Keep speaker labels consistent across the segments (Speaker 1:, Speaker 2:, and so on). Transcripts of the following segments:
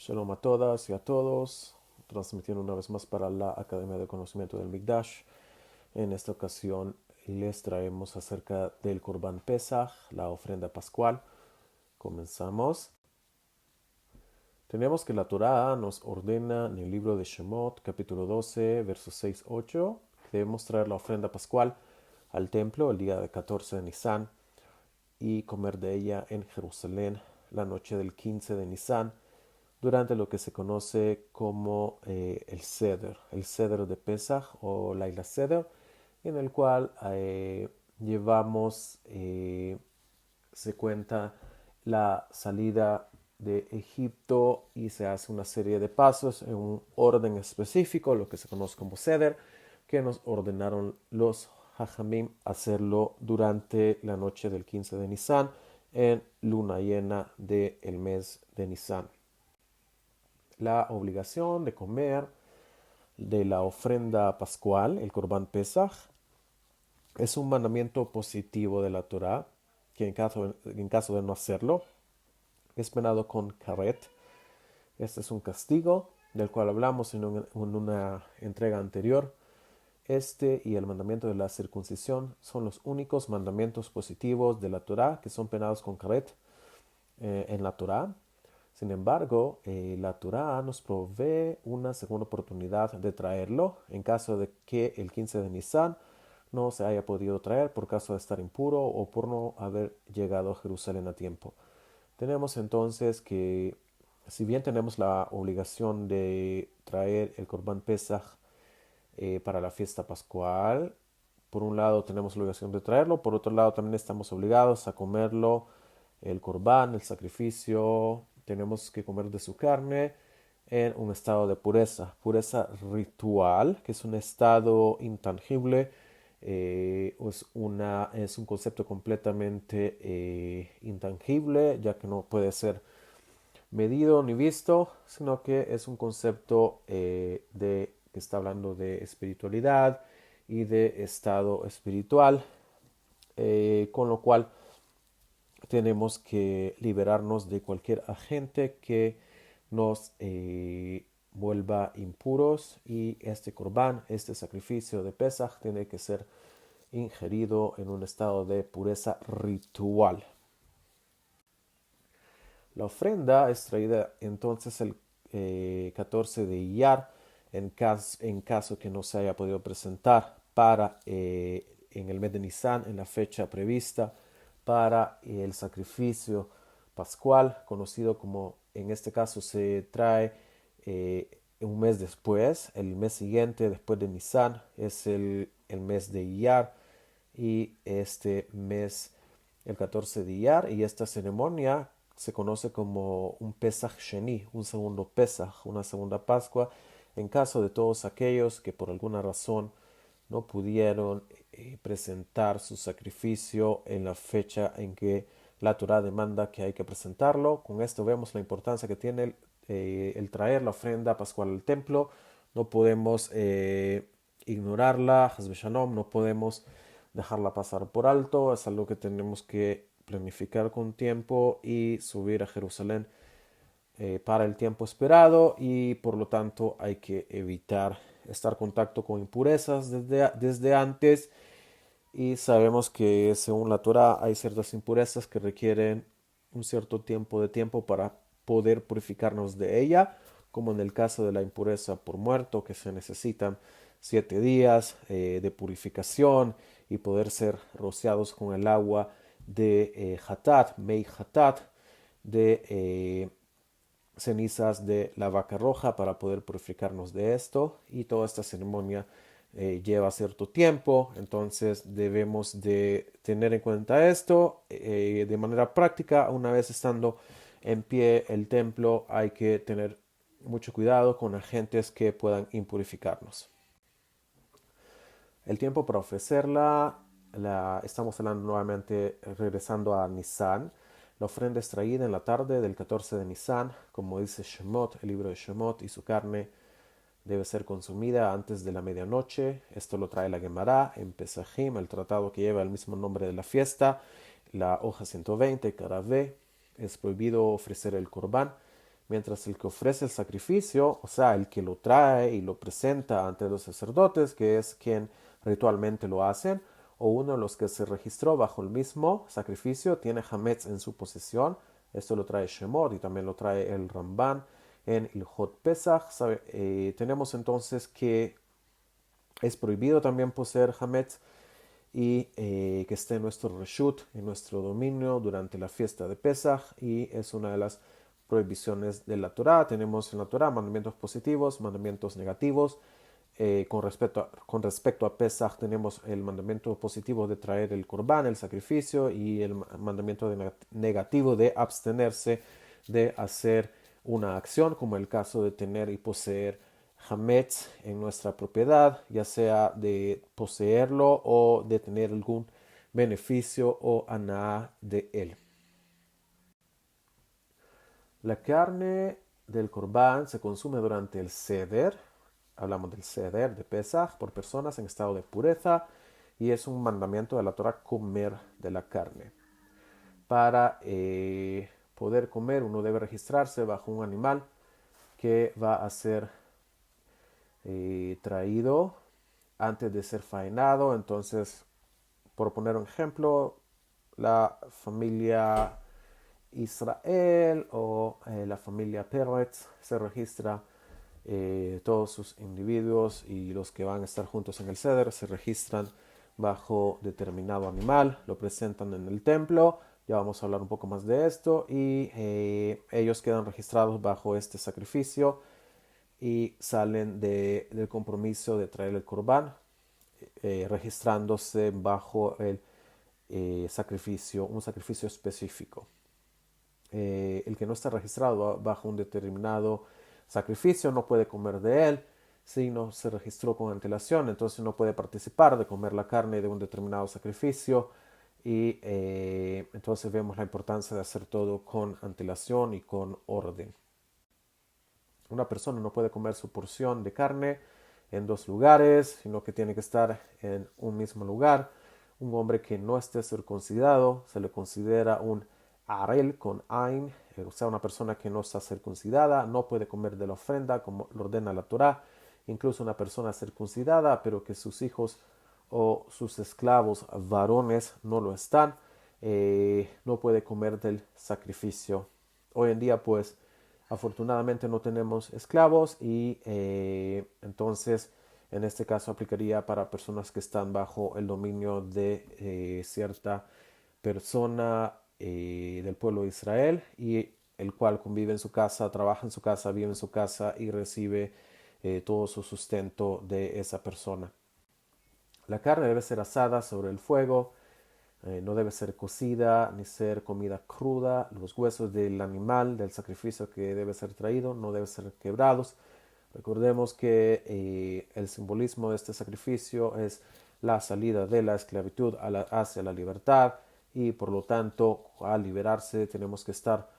Speaker 1: Shalom a todas y a todos, transmitiendo una vez más para la Academia de Conocimiento del Mikdash. En esta ocasión les traemos acerca del Korban Pesach, la ofrenda pascual. Comenzamos. Tenemos que la Torá nos ordena en el libro de Shemot, capítulo 12, versos 6-8, que debemos traer la ofrenda pascual al templo el día de 14 de Nisan y comer de ella en Jerusalén la noche del 15 de Nisan, durante lo que se conoce como el Seder de Pesach o Laila Seder, en el cual llevamos, se cuenta la salida de Egipto y se hace una serie de pasos en un orden específico, lo que se conoce como Seder, que nos ordenaron los Hajamim hacerlo durante la noche del 15 de Nisan en luna llena del mes de Nisan. La obligación de comer de la ofrenda pascual, el Korban Pesach, es un mandamiento positivo de la Torá, que en caso de no hacerlo, es penado con karet. Este es un castigo del cual hablamos en una entrega anterior. Este y el mandamiento de la circuncisión son los únicos mandamientos positivos de la Torá que son penados con karet en la Torá. Sin embargo, la Torá nos provee una segunda oportunidad de traerlo en caso de que el 15 de Nisan no se haya podido traer por caso de estar impuro o por no haber llegado a Jerusalén a tiempo. Tenemos entonces que, si bien tenemos la obligación de traer el Korban Pesach para la fiesta pascual, por un lado tenemos la obligación de traerlo, por otro lado también estamos obligados a comerlo, el Korban, el sacrificio, tenemos que comer de su carne en un estado de pureza ritual, que es un estado intangible, es un concepto completamente intangible, ya que no puede ser medido ni visto, sino que es un concepto que está hablando de espiritualidad y de estado espiritual, con lo cual tenemos que liberarnos de cualquier agente que nos vuelva impuros, y este corbán, este sacrificio de Pesaj, tiene que ser ingerido en un estado de pureza ritual. La ofrenda es traída entonces el 14 de Iyar, en caso que no se haya podido presentar en el mes de Nisan, en la fecha prevista para el sacrificio pascual, conocido como, en este caso se trae un mes después. El mes siguiente después de Nisan es el mes de Iyar, y este mes el 14 de Iyar, y esta ceremonia se conoce como un Pesach Sheni, un segundo Pesach, una segunda Pascua, en caso de todos aquellos que por alguna razón no pudieron presentar su sacrificio en la fecha en que la Torá demanda que hay que presentarlo. Con esto vemos la importancia que tiene el traer la ofrenda pascual al templo. No podemos ignorarla, Hasbe Shalom, no podemos dejarla pasar por alto. Es algo que tenemos que planificar con tiempo y subir a Jerusalén para el tiempo esperado, y por lo tanto hay que evitar estar en contacto con impurezas desde antes. Y sabemos que según la Torah hay ciertas impurezas que requieren un cierto tiempo para poder purificarnos de ella, como en el caso de la impureza por muerto, que se necesitan 7 días de purificación y poder ser rociados con el agua de Hatat, Mei Hatat, de cenizas de la vaca roja, para poder purificarnos de esto. Y toda esta ceremonia lleva cierto tiempo, entonces debemos de tener en cuenta esto de manera práctica. Una vez estando en pie el templo, hay que tener mucho cuidado con agentes que puedan impurificarnos. El tiempo para ofrecerla, estamos hablando nuevamente, regresando a Nisan. La ofrenda es traída en la tarde del 14 de Nisan, como dice Shemot, el libro de Shemot, y su carne debe ser consumida antes de la medianoche. Esto lo trae la Gemara en Pesajim, el tratado que lleva el mismo nombre de la fiesta, la hoja 120, cara B. Es prohibido ofrecer el corbán mientras el que ofrece el sacrificio, o sea, el que lo trae y lo presenta ante los sacerdotes, que es quien ritualmente lo hacen, o uno de los que se registró bajo el mismo sacrificio, tiene hametz en su posesión. Esto lo trae Shemot y también lo trae el Ramban en Ilhot Pesach. Tenemos entonces que es prohibido también poseer hametz y que esté en nuestro reshut, en nuestro dominio durante la fiesta de Pesach, y es una de las prohibiciones de la Torá. Tenemos en la Torá mandamientos positivos, mandamientos negativos. Con respecto a Pesach tenemos el mandamiento positivo de traer el corbán, el sacrificio, y el mandamiento negativo de abstenerse de hacer una acción, como el caso de tener y poseer hametz en nuestra propiedad, ya sea de poseerlo o de tener algún beneficio o aná de él. La carne del corbán se consume durante el seder. Hablamos del seder de Pesach por personas en estado de pureza, y es un mandamiento de la Torah comer de la carne. Para poder comer uno debe registrarse bajo un animal que va a ser traído antes de ser faenado. Entonces, por poner un ejemplo, la familia Israel o la familia Peretz se registra todos sus individuos, y los que van a estar juntos en el ceder se registran bajo determinado animal, lo presentan en el templo. Ya vamos a hablar un poco más de esto, y ellos quedan registrados bajo este sacrificio y salen del compromiso de traer el corbán, registrándose bajo el sacrificio, un sacrificio específico. El que no está registrado bajo un determinado sacrificio no puede comer de él si no se registró con antelación, entonces no puede participar de comer la carne de un determinado sacrificio, y entonces vemos la importancia de hacer todo con antelación y con orden. Una persona no puede comer su porción de carne en dos lugares, sino que tiene que estar en un mismo lugar. Un hombre que no esté circuncidado se le considera un arel con ain, o sea, una persona que no está circuncidada, no puede comer de la ofrenda como lo ordena la Torá. Incluso una persona circuncidada, pero que sus hijos o sus esclavos varones no lo están, no puede comer del sacrificio. Hoy en día, pues, afortunadamente no tenemos esclavos, y entonces en este caso aplicaría para personas que están bajo el dominio de cierta persona del pueblo de Israel, y el cual convive en su casa, trabaja en su casa, vive en su casa y recibe todo su sustento de esa persona. La carne debe ser asada sobre el fuego, no debe ser cocida ni ser comida cruda. Los huesos del animal, del sacrificio que debe ser traído, no deben ser quebrados. Recordemos que el simbolismo de este sacrificio es la salida de la esclavitud hacia la libertad, y por lo tanto al liberarse tenemos que estar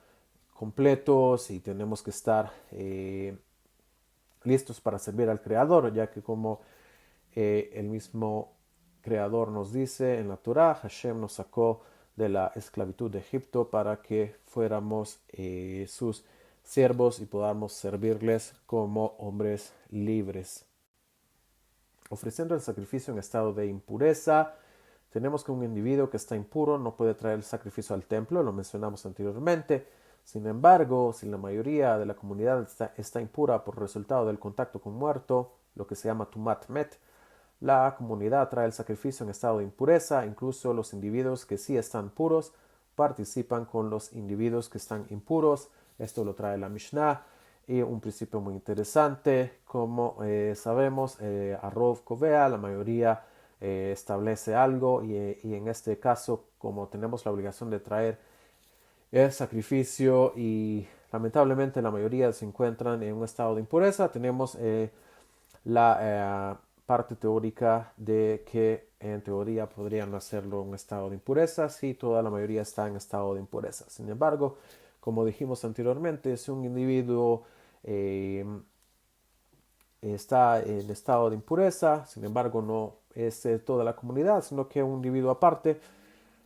Speaker 1: completos y tenemos que estar listos para servir al Creador, ya que como el mismo Creador nos dice en la Torá, Hashem nos sacó de la esclavitud de Egipto para que fuéramos sus siervos y podamos servirles como hombres libres. Ofreciendo el sacrificio en estado de impureza, tenemos que un individuo que está impuro no puede traer el sacrificio al templo, lo mencionamos anteriormente. Sin embargo, si la mayoría de la comunidad está impura por resultado del contacto con muerto, lo que se llama tumat met, la comunidad trae el sacrificio en estado de impureza. Incluso los individuos que sí están puros participan con los individuos que están impuros. Esto lo trae la Mishnah, y un principio muy interesante. Como sabemos, Arov Kovea, la mayoría establece algo, y en este caso, como tenemos la obligación de traer el sacrificio y lamentablemente la mayoría se encuentran en un estado de impureza, tenemos la parte teórica de que en teoría podrían hacerlo en estado de impureza si toda la mayoría está en estado de impureza. Sin embargo, como dijimos anteriormente, si un individuo está en estado de impureza, sin embargo no es toda la comunidad, sino que un individuo aparte,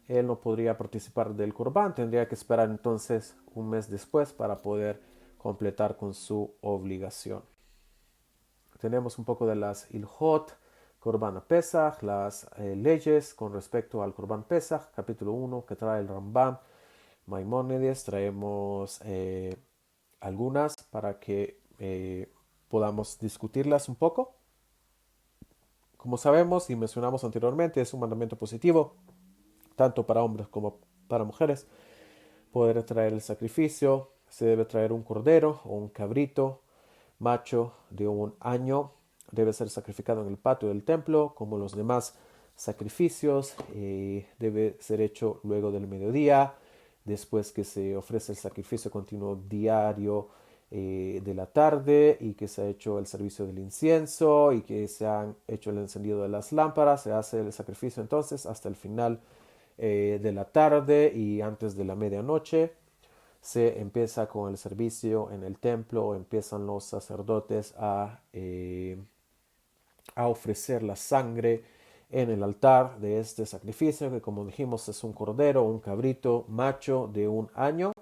Speaker 1: él no podría participar del Corbán, tendría que esperar entonces un mes después para poder completar con su obligación. Tenemos un poco de las Ilhot, Korban Pesach, las leyes con respecto al Korban Pesach, capítulo 1 que trae el Rambam, Maimónides. Traemos algunas para que podamos discutirlas un poco. Como sabemos y mencionamos anteriormente, es un mandamiento positivo, tanto para hombres como para mujeres. Poder traer el sacrificio, se debe traer un cordero o un cabrito macho de 1 año. Debe ser sacrificado en el patio del templo, como los demás sacrificios. Debe ser hecho luego del mediodía, después que se ofrece el sacrificio continuo diario de la tarde y que se ha hecho el servicio del incienso y que se han hecho el encendido de las lámparas. Se hace el sacrificio entonces hasta el final de la tarde y antes de la medianoche. Se empieza con el servicio en el templo, empiezan los sacerdotes a ofrecer la sangre en el altar de este sacrificio, que como dijimos es un cordero, un cabrito macho de 1 año.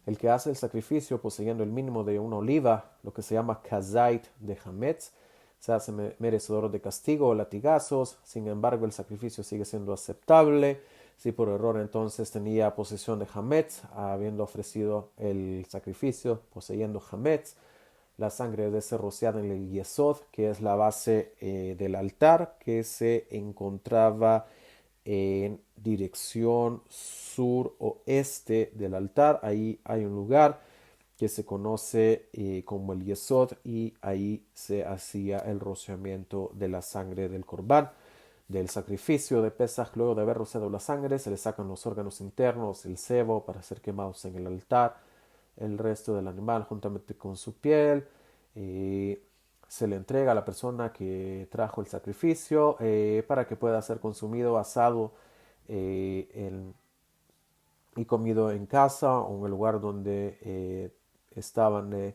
Speaker 1: El que hace el sacrificio poseyendo el mínimo de una oliva, lo que se llama kazait de hametz, se hace merecedor de castigo o latigazos. Sin embargo, el sacrificio sigue siendo aceptable. Si por error entonces tenía posesión de hametz, habiendo ofrecido el sacrificio, poseyendo hametz, la sangre debe ser rociada en el yesod, que es la base del altar, que se encontraba en dirección sur-oeste del altar. Ahí hay un lugar que se conoce como el yesod y ahí se hacía el rociamiento de la sangre del corbán, del sacrificio de Pesaj. Luego de haber rociado la sangre, se le sacan los órganos internos, el sebo, para ser quemados en el altar, el resto del animal juntamente con su piel. Se le entrega a la persona que trajo el sacrificio para que pueda ser consumido, asado y comido en casa o en el lugar donde estaban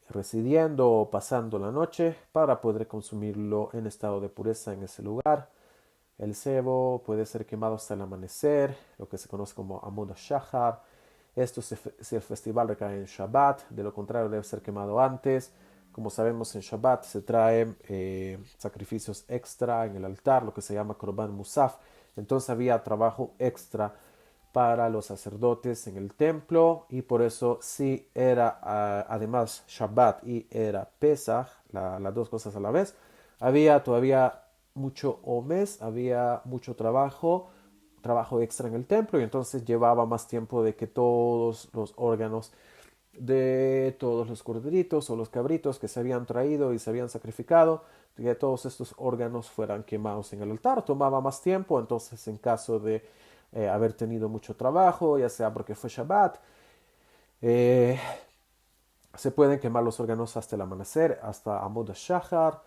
Speaker 1: residiendo o pasando la noche, para poder consumirlo en estado de pureza en ese lugar. El cebo puede ser quemado hasta el amanecer, lo que se conoce como Amud Shahar. Esto si el festival recae en Shabbat, de lo contrario debe ser quemado antes. Como sabemos, en Shabbat se traen sacrificios extra en el altar, lo que se llama Korban Musaf. Entonces había trabajo extra para los sacerdotes en el templo, y por eso si era además Shabbat y era Pesach, las dos cosas a la vez, había todavía mucho omes, había mucho trabajo extra en el templo, y entonces llevaba más tiempo de que todos los órganos de todos los corderitos o los cabritos que se habían traído y se habían sacrificado, que todos estos órganos fueran quemados en el altar. Tomaba más tiempo. Entonces, en caso de haber tenido mucho trabajo, ya sea porque fue Shabbat, eh, se pueden quemar los órganos hasta el amanecer, hasta Amud Shahar.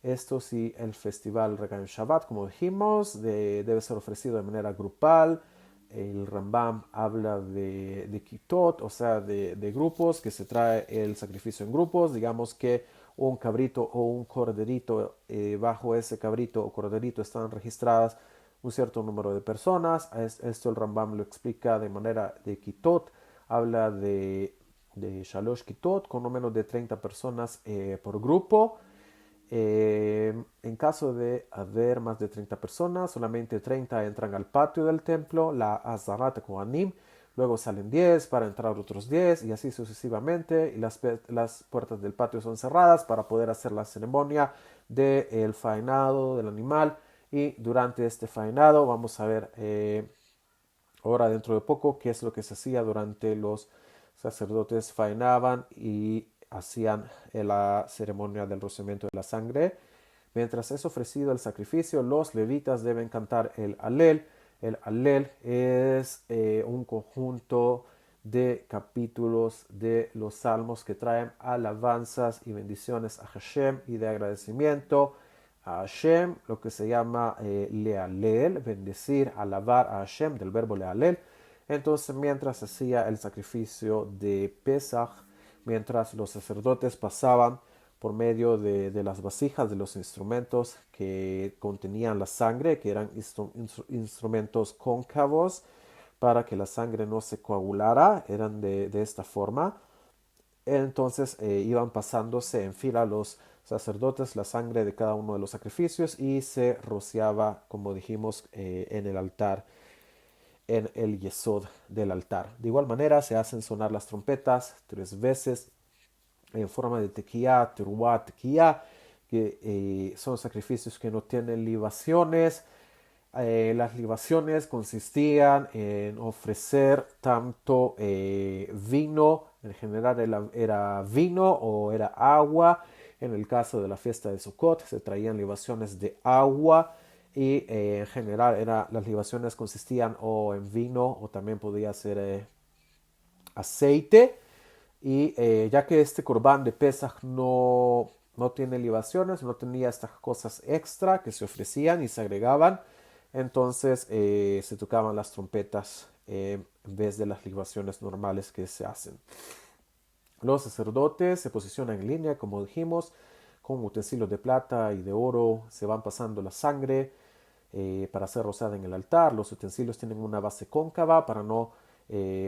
Speaker 1: Esto si el festival recae en Shabbat, como dijimos, debe ser ofrecido de manera grupal. El Rambam habla de kitot, o sea, de grupos, que se trae el sacrificio en grupos. Digamos que un cabrito o un corderito, bajo ese cabrito o corderito están registradas un cierto número de personas. Esto el Rambam lo explica de manera de kitot. Habla de Shalosh Kitot, con no menos de 30 personas por grupo. En caso de haber más de 30 personas, solamente 30 entran al patio del templo, la Azarat Kohanim. Luego salen 10 para entrar otros 10 y así sucesivamente. Y las puertas del patio son cerradas para poder hacer la ceremonia del faenado del animal. Y durante este faenado vamos a ver ahora dentro de poco qué es lo que se hacía durante los sacerdotes faenaban y hacían la ceremonia del rociamiento de la sangre. Mientras es ofrecido el sacrificio, los levitas deben cantar el Alel. El Alel es un conjunto de capítulos de los salmos que traen alabanzas y bendiciones a Hashem y de agradecimiento a Hashem, lo que se llama lealel, bendecir, alabar a Hashem, del verbo lealel. Entonces, mientras hacía el sacrificio de Pesach, mientras los sacerdotes pasaban por medio de las vasijas, de los instrumentos que contenían la sangre, que eran instrumentos cóncavos para que la sangre no se coagulara, eran de esta forma. Entonces iban pasándose en fila los sacerdotes la sangre de cada uno de los sacrificios y se rociaba, como dijimos, en el altar, en el yesod del altar. De igual manera se hacen sonar las trompetas 3 veces en forma de tequía, teruá, tequía, que son sacrificios que no tienen libaciones. Las libaciones consistían en ofrecer tanto vino, en general era vino o era agua. En el caso de la fiesta de Sukkot se traían libaciones de agua y en general las libaciones consistían o en vino o también podía ser aceite. Y ya que este corbán de Pesaj no tiene libaciones, no tenía estas cosas extra que se ofrecían y se agregaban, entonces se tocaban las trompetas en vez de las libaciones normales que se hacen. Los sacerdotes se posicionan en línea, como dijimos, con utensilios de plata y de oro, se van pasando la sangre para ser rociada en el altar. Los utensilios tienen una base cóncava para no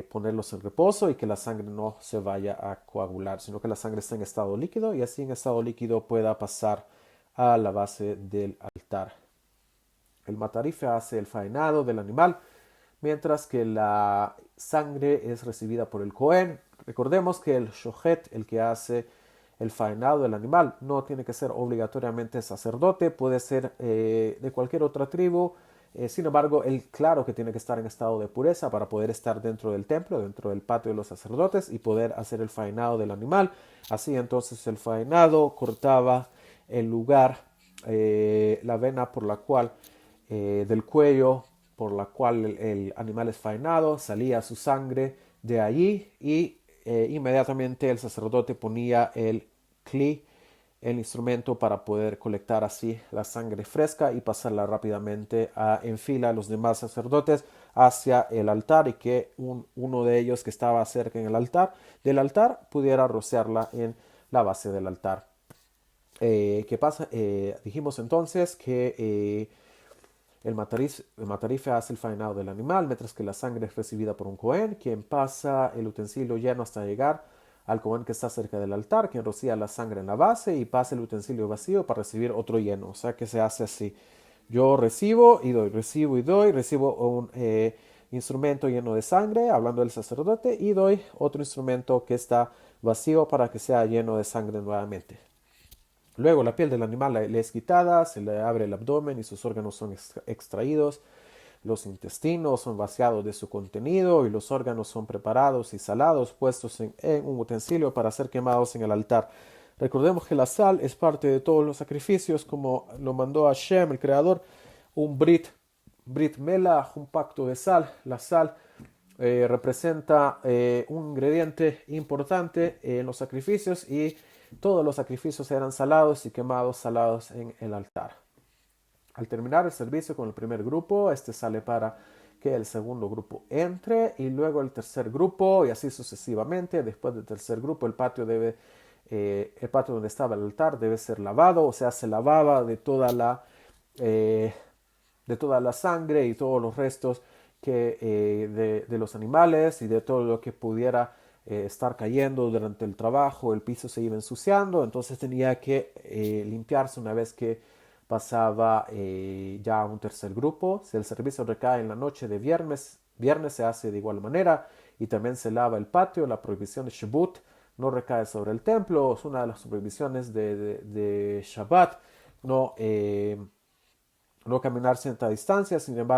Speaker 1: ponerlos en reposo y que la sangre no se vaya a coagular, sino que la sangre esté en estado líquido y así en estado líquido pueda pasar a la base del altar. El matarife hace el faenado del animal, mientras que la sangre es recibida por el Cohen. Recordemos que el shohet, el que hace el faenado del animal, no tiene que ser obligatoriamente sacerdote, puede ser de cualquier otra tribu. Sin embargo, él claro que tiene que estar en estado de pureza para poder estar dentro del templo, dentro del patio de los sacerdotes y poder hacer el faenado del animal. Así entonces el faenado cortaba el lugar, la vena por la cual del cuello por la cual el animal es faenado, salía su sangre de allí y inmediatamente el sacerdote ponía el cli, el instrumento para poder colectar así la sangre fresca y pasarla rápidamente en fila a los demás sacerdotes hacia el altar y que uno de ellos que estaba cerca en el del altar pudiera rociarla en la base del altar. ¿Qué pasa? Dijimos entonces que el matarife hace el faenado del animal, mientras que la sangre es recibida por un Cohen, quien pasa el utensilio lleno hasta llegar al Cohen que está cerca del altar, quien rocía la sangre en la base y pasa el utensilio vacío para recibir otro lleno. O sea que se hace así. Yo recibo y doy, recibo y doy, recibo un instrumento lleno de sangre, hablando del sacerdote, y doy otro instrumento que está vacío para que sea lleno de sangre nuevamente. Luego la piel del animal le es quitada, se le abre el abdomen y sus órganos son extraídos. Los intestinos son vaciados de su contenido y los órganos son preparados y salados, puestos en un utensilio para ser quemados en el altar. Recordemos que la sal es parte de todos los sacrificios, como lo mandó Hashem, el Creador, un brit melach, un pacto de sal. La sal representa un ingrediente importante en los sacrificios y todos los sacrificios eran salados y quemados salados en el altar. Al terminar el servicio con el primer grupo, este sale para que el segundo grupo entre y luego el tercer grupo y así sucesivamente. Después del tercer grupo el patio donde estaba el altar debe ser lavado, o sea, se lavaba de toda la sangre y todos los restos de los animales y de todo lo que pudiera estar cayendo durante el trabajo. El piso se iba ensuciando, entonces tenía que limpiarse una vez que pasaba ya a un tercer grupo. Si el servicio recae en la noche de viernes se hace de igual manera y también se lava el patio. La prohibición de Shabbat no recae sobre el templo, es una de las prohibiciones de Shabbat. No caminar cierta distancia, sin embargo